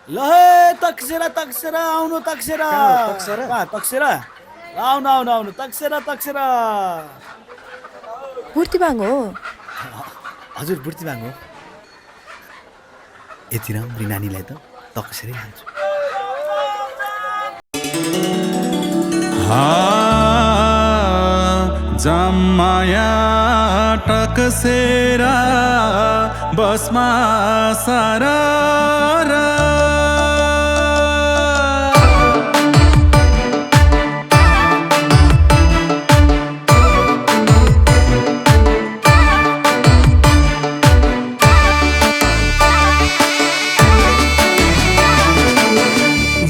ल हे तक्सेरा तक्सेरा आउनु तक्सेरा कहाँ हो तक्सेरा? तक्सेरा आउनु आउनु आउनु तक्सेरा तक्सेरा मूर्तिबाङ हो। हजुर बुर्तिबाङ हो। यति राम्री नानीलाई त तक्सेरै हाल्छु। जम्माया टकसेरा बसमा सारा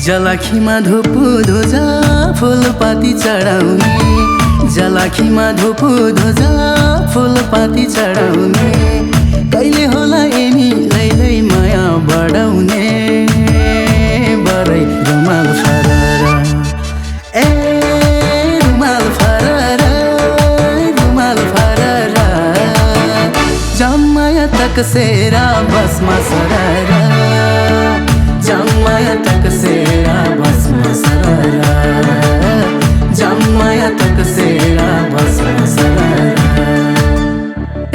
जलाखीमा धुपु ध्वजा फुलपाती चढाउने, जलाखीमा धुपु ध्वजा फुलपाती चढाउने, कहिले होला यिनी लैलै माया बढाउने, बरै रुमाल फररा ए रुमाल फररा रुमाल फररा जम्माया तकसेरा बसमा सररा जम्माया तकसेरा बसमा सररा जम्माया तकसेरा बसमा सररा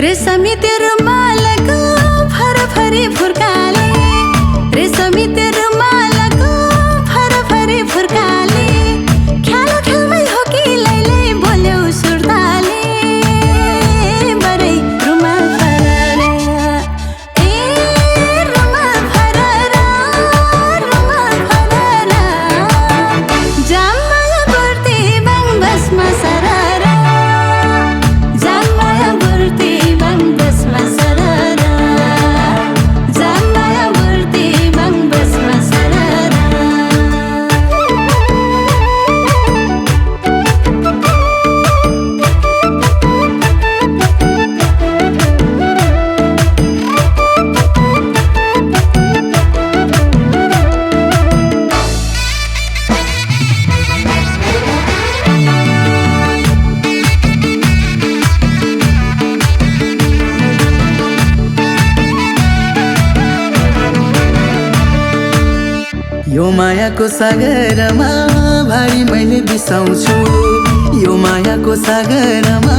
रेशमी तेरो मालको फरफरी फुर्काले रेशमी तेरो मालको फरफरी फुर्काले ख्याल ख्यालमै हो कि लैलै बोल्यौ सुर्ताले बरै रुमाल फररा ए रुमाल फररा रुमाल फररा जम्माया बुर्ती बाङ बसमा सररा जम्माया बुर्ती बाङ बसमा सररा जम्माया बुर्ती बाङ बसमा सररा यो मायाको सागरमा भारी मैले बिसाउँछु, यो मायाको सागरमा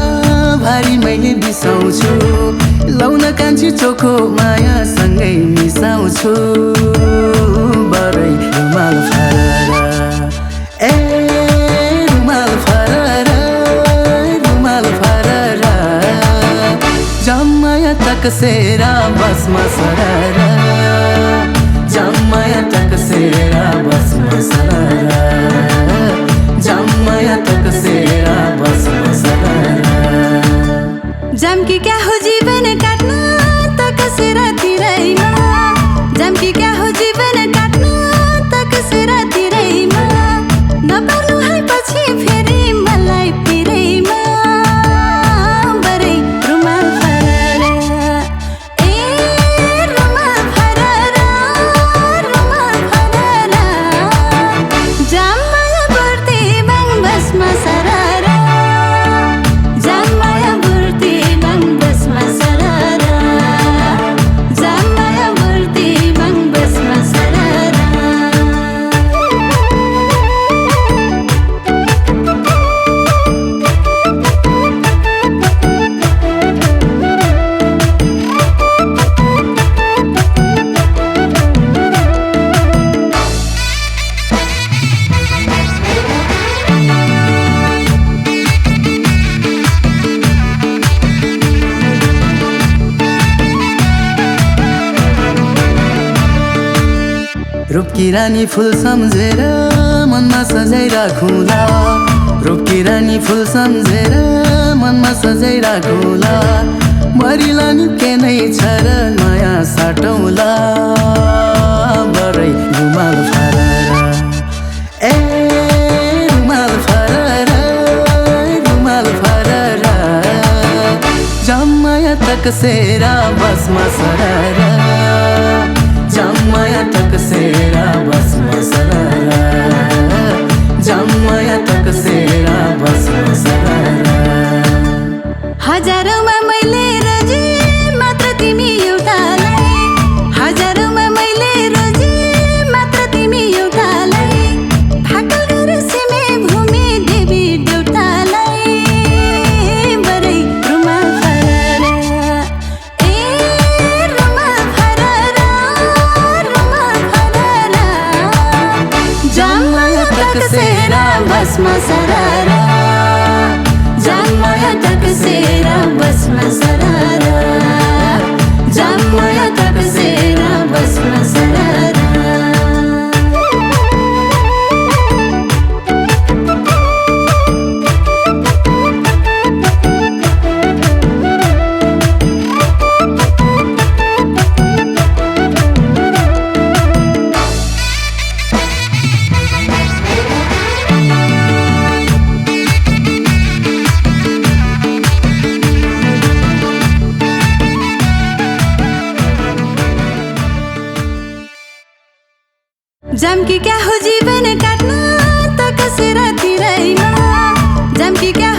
भारी मैले बिसाउँछु, लाउन कान्छी चोखो मायासँगै मिसाउँछु, बरै रुमाल फररा ए रुमाल फररा रुमाल फररा जम्माया तकसेरा बसमा सररा जम्माया तकसेरा बसमा सररा जम्माया तकसेरा बसमा सररा जम्की क्या हो जीवन काट्न तकसेरा तिरैमा जम्की क्या हो जीवन काट्न तकसेरा तिरैमा नपार्नु है पछि फेरि मलाई पिरैमा बरै रुमाल फररा ए रुमाल फररा रुमाल फररा जम्माया बुर्ती बाङ बसमा सररा जम्माया बुर्ती बाङ बसमा सररा जम्माया बुर्ती बाङ बसमा सररा रूपकी रानी फुल सम्झेर मनमा सजाइ राखौँला, रूपकी रानी फुल सम्झेर मनमा सजाइ राखौँला, मरिलानी के नै छ र नयाँ साटौँला, बरै रुमाल फररा ए रुमाल फररा रुमाल फररा जम्माया तकसेरा बसमा सररा जम्माया तकसेरा बसमा सररा जम्माया तकसेरा बसमा सररा हजारौँमा मैले रोजे मात्र तिमी एउटालाई हजारौँमा मैले रोजे तकसेरा भस्म सरारा जामया तकसेरा भस्म सरारा जामया तकसेरा भस्म सरारा जमकी क्या हो जीवन काट्न तकसेरा तिरैमा जमकी क्या